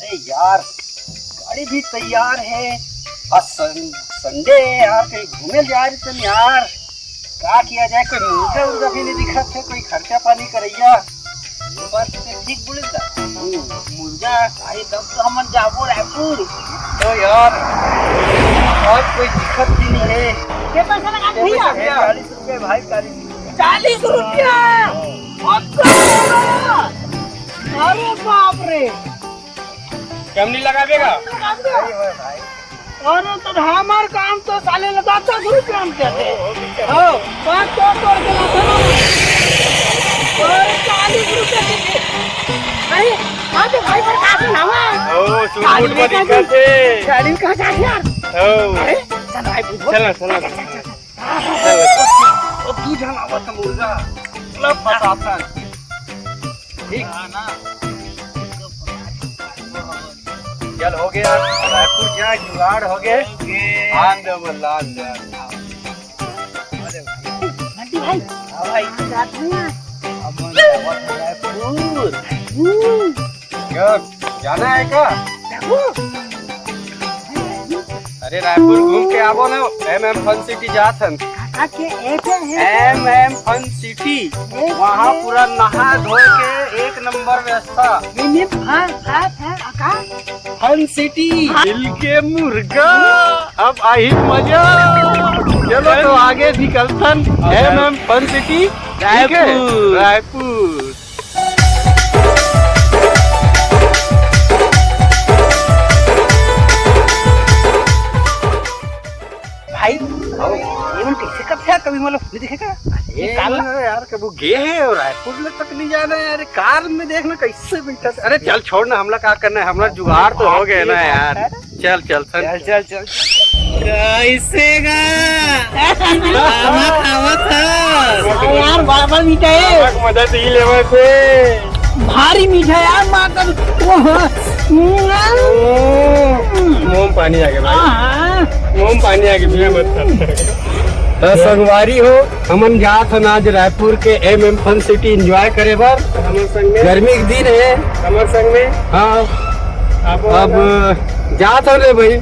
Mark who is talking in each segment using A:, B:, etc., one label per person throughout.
A: अरे यार गाड़ी भी तैयार है। आज संडे है यार, कहीं घूमे जा रहे थे यार। क्या किया जाए, कोई मुर्गा उर्गा भी नहीं दिखा थे, कोई खर्चा पानी करैया। ये बात तो ठीक बोले था। मुर्गा आई तब तो हम जाबो रायपुर। तो यार आज कोई दिक्कत भी नहीं है।
B: क्या पैसा लगा भैया?
A: 40 रुपये भाई, 40
B: रुपया। अरे बाप रे,
C: कम नहीं लगावेगा?
A: भाई।
B: अरे तो हमार काम तो साले लगा 10 रुपया हम कहते हैं। बात तो तोड़ के लाता ना। और 40 रुपया दीजिए। अरे आते भाई पर काफी नामा।
C: ओ सूट में दिक्कत है।
B: गाड़ी कहाँ जा यार? अरे चल भाई
C: चल।
A: अब तू जाना हुआ था मुर्गा मतलब बताता ठीक है ना। चल हो गया, रायपुर जा जुगाड़ हो गए।
B: घंटी भाई।
A: हाँ भाई,
B: रात में
A: रायपुर क्या जाना है क्या?
C: अरे रायपुर घूम के आवो ना। MM फन सिटी जात हन। MM फन सिटी, वहाँ पूरा नहा धो के एक नंबर व्यवस्था। फन सिटी दिल के मुर्गा, अब आई मजा। चलो तो आगे निकलतन। MM fun city Raipur.
B: भाई ये मन कैसे करते हैं? कभी मतलब नहीं दिखेगा
C: यार कब गे है और रायपुर में तक नहीं जाना है यार। कार में देखना कैसे बैठा। अरे चल छोड़ ना, हमला क्या करना है, हमला जुगाड़ तो हो गए ना यार। चल चल चल चल चल कैसे
B: यार बाबा मीठा है,
C: मदद ही लेवा से
B: भारी मीठा यार। माँ का
C: मोम पानी आ गया भाई, मोम पानी आ गया मत। संगवारी हो, हमन जात हन आज रायपुर के MM फन सिटी एंजॉय करे बर। गर्मी के दिन है हमारे संग में। हाँ अब जात हो रे भाई।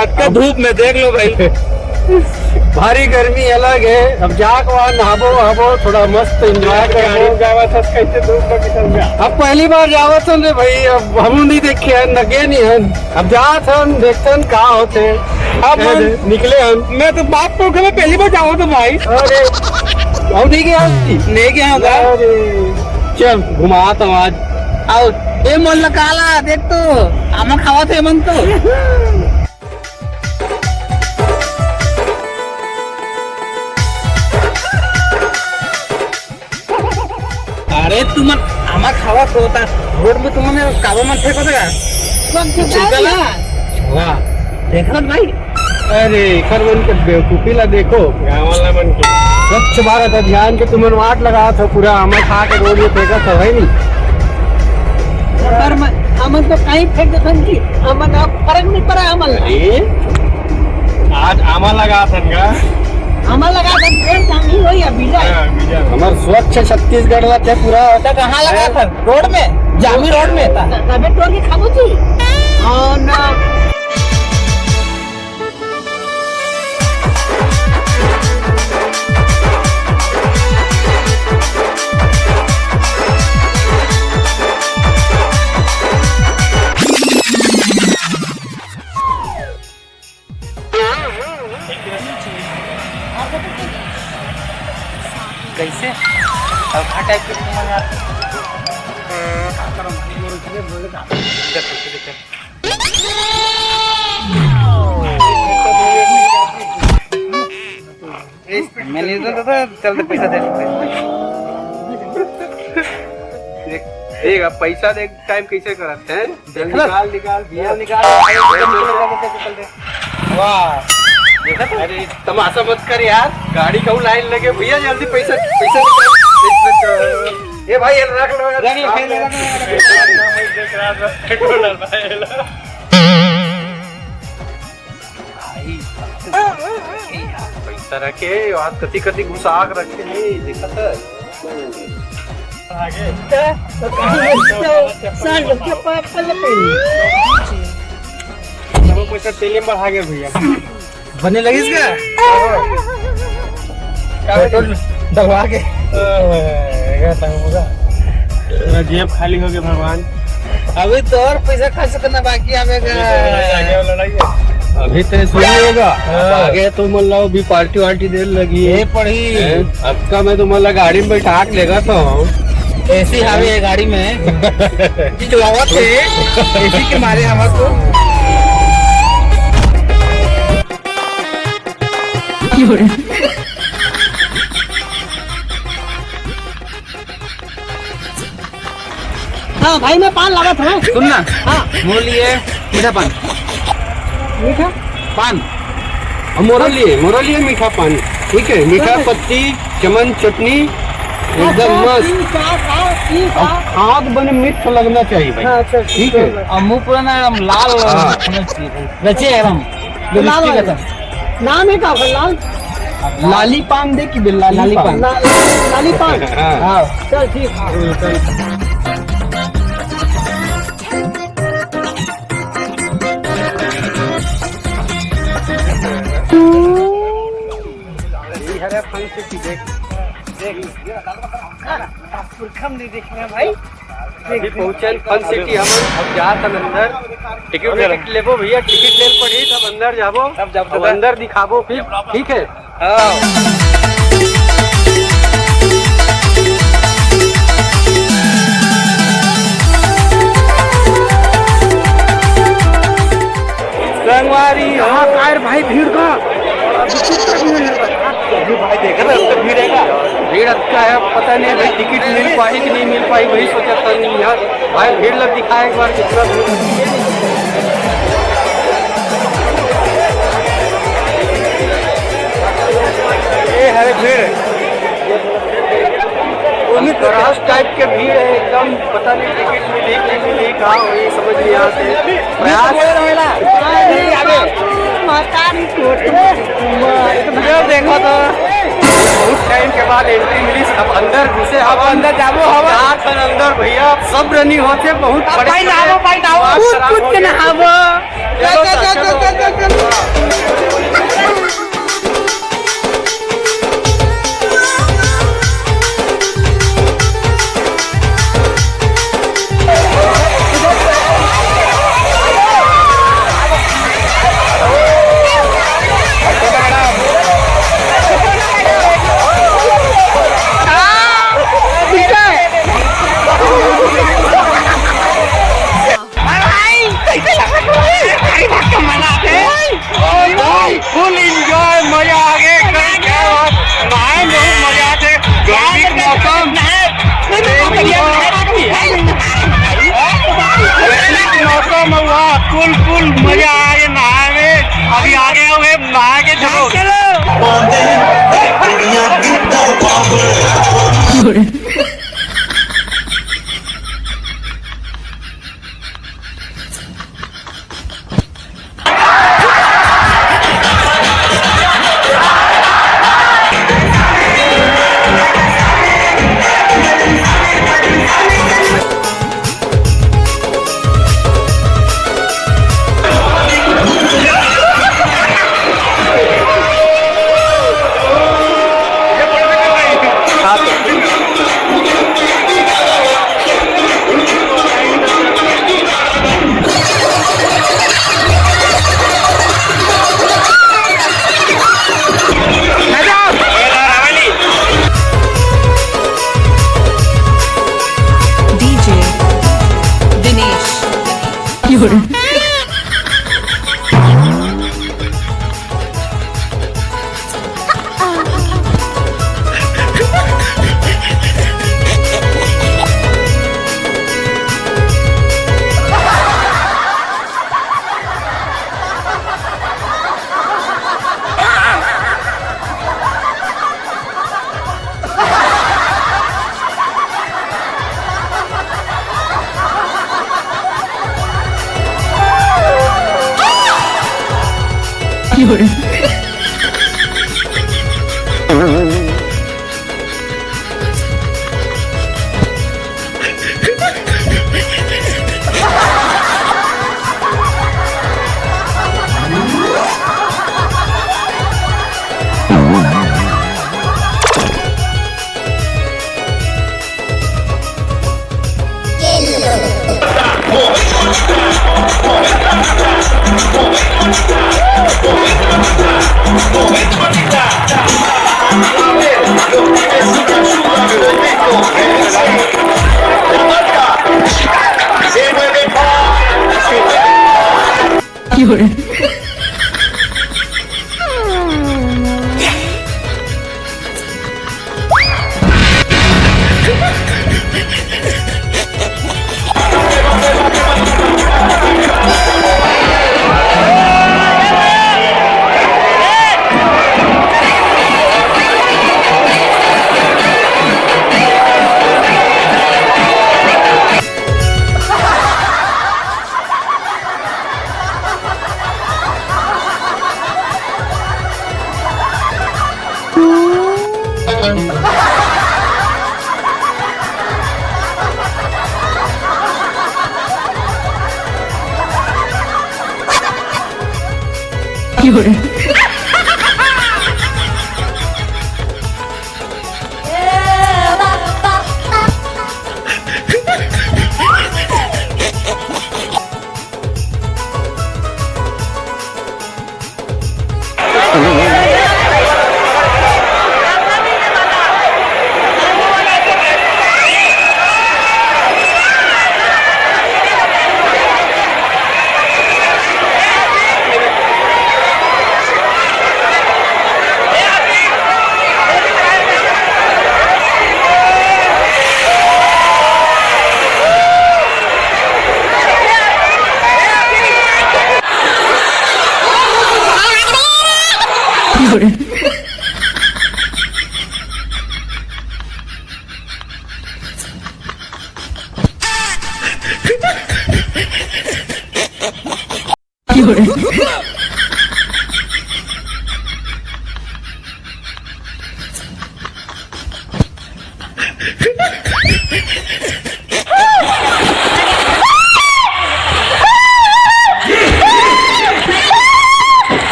C: आज का धूप में देख लो भाई, भारी गर्मी अलग है। अब जाके वहाँ नहाबो वहाबो, थोड़ा मस्त एंजॉय करो। कैसे धूप में अब पहली बार जावत हन रे भाई। अब हम नहीं देखे हन, नगे नहीं हन। अब जात हन, देखते हन का होते। अब निकले हम। मैं तो बाप को पहली बार जाऊँ तो भाई। अरे अब नहीं गया, नहीं गया। चल घुमाता हूँ आज।
B: आओ ये मन लकाला देख तो आमा खावा थे मन तो। अरे तुम आमा खावा होता रोड में तुमने काबा मन फेंको देगा वाह देखो भाई।
C: अरे खर मन के बेवकूफी ला देखो। गाँव वाला मन के स्वच्छ भारत अभियान के तुमन वाट लगा था, पूरा आमा खा के रोड में फेंका था भाई। नहीं
B: अमन तो कहीं फेंक दे की अमन फर्क नहीं पड़ा। अमन
C: आज आमा लगा था
B: अमन लगा था ट्रेन जामी हो या बीजा।
C: हमार स्वच्छ छत्तीसगढ़ ला थे पूरा।
B: कहाँ लगा था? रोड में, जामी रोड में। तबे तोड़ के खाबो थी। हाँ ना कैसे अब टाइप के
A: मैंने तो चल पैसा दे
C: देख अब पैसा देख टाइम कैसे करते हैं। निकाल निकाल बिया निकाल। वाह अरे तमाशा मत कर यार, गाड़ी का लाइन लगे भैया, जल्दी पैसा पैसा ये भाई रख लो पैसा रखे आज कति कति घुसाक रखे नहीं दिक्कत है।
B: आगे
C: हम पैसा तेल में बढ़ा गए भैया।
B: बनने लगी इसका पेट्रोल डलवा के
C: मेरा जेब खाली हो गया भगवान।
B: अभी तो और पैसा खर्च करना बाकी आवेगा।
C: अभी तो सुनिएगा आगे तो मतलब भी पार्टी वार्टी देने लगी
B: ये पढ़ी
C: अब का मैं तो मतलब गाड़ी में बैठा के लेगा तो
B: ऐसी हवा है गाड़ी में चलावत थे ऐसी के मारे हमको हाँ भाई मैं पान लागत है सुनना। हाँ
C: बोलिए
B: मीठा पान मीठा पान
C: मोरा लिए मीठा पान ठीक है। मीठा पत्ती चमन चटनी एकदम मस्त खाद बने मीठ लगना चाहिए भाई ठीक है।
B: और मुँह पूरा ना एकदम लाल रचे एकदम लाल नाम है का लाल
C: लाली पान दे की
B: लाली पान लाली पान हाँ चल ठीक
C: फन सिटी देख
B: नहीं देखना भाई
C: अभी पहुंचल फन सिटी हम अब जा तब अंदर टिकट लेबो भैया। टिकट ले पड़ी तब अंदर जाबो अब अंदर दिखाबो फिर ठीक है। संगवारी हाँ कार भाई भीड़ का भाई देखा ना तो भीड़ है भीड़ अच्छा है पता नहीं भाई टिकट मिल पाई कि नहीं मिल पाई वही सोचा था यहाँ भाई भीड़ लग दिखाए एक बार कितना ये है भीड़ क्रॉस टाइप के भीड़ है एकदम पता नहीं टिकट मिली कि नहीं कहाँ वही समझ नहीं आते प्रयास देखो तो बहुत टाइम के बाद एंट्री मिली अब अंदर घुसे अब अंदर जाबो हवा अंदर भैया सब रनिंग होते बहुत बड़े फुल एंजॉय मजा आ गया नहाए बहुत मजा आते गर्मी का मौसम हुआ फुल मजा आ गया नहाए में। अभी आगे हुए नहा के चलो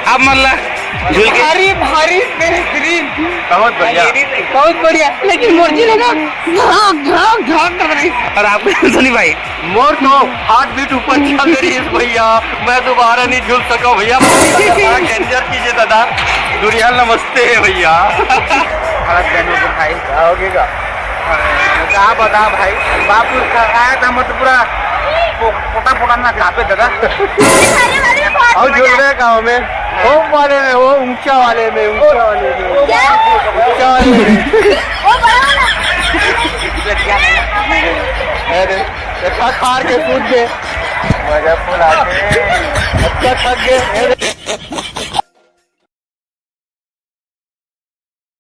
C: अब मल्ला
B: भारी भारी बेहतरीन,
C: बहुत बढ़िया।
B: बहुत बढ़िया, लेकिन मुर्गी लगा घाव कर रही।
C: और आपको सुनी भाई, मोर तो हार्ट बीट ऊपर चल रही है भैया, मैं दोबारा नहीं झूल सका भैया। डेंजर कीजिए दादा। दुरियाल नमस्ते भैया।
A: भाई आओगेगा क्या बता भाई, बापू का आया था मत पूरा पोटा पोटा ना कापे दादा। और जुड़ रहे गाँव में वो वाले में, वो ऊंचा वाले में, ऊंचा वाले में, ऊंचा वाले में। अरे अच्छा खार के कूद गए, मजा फुला के अच्छा थक गए।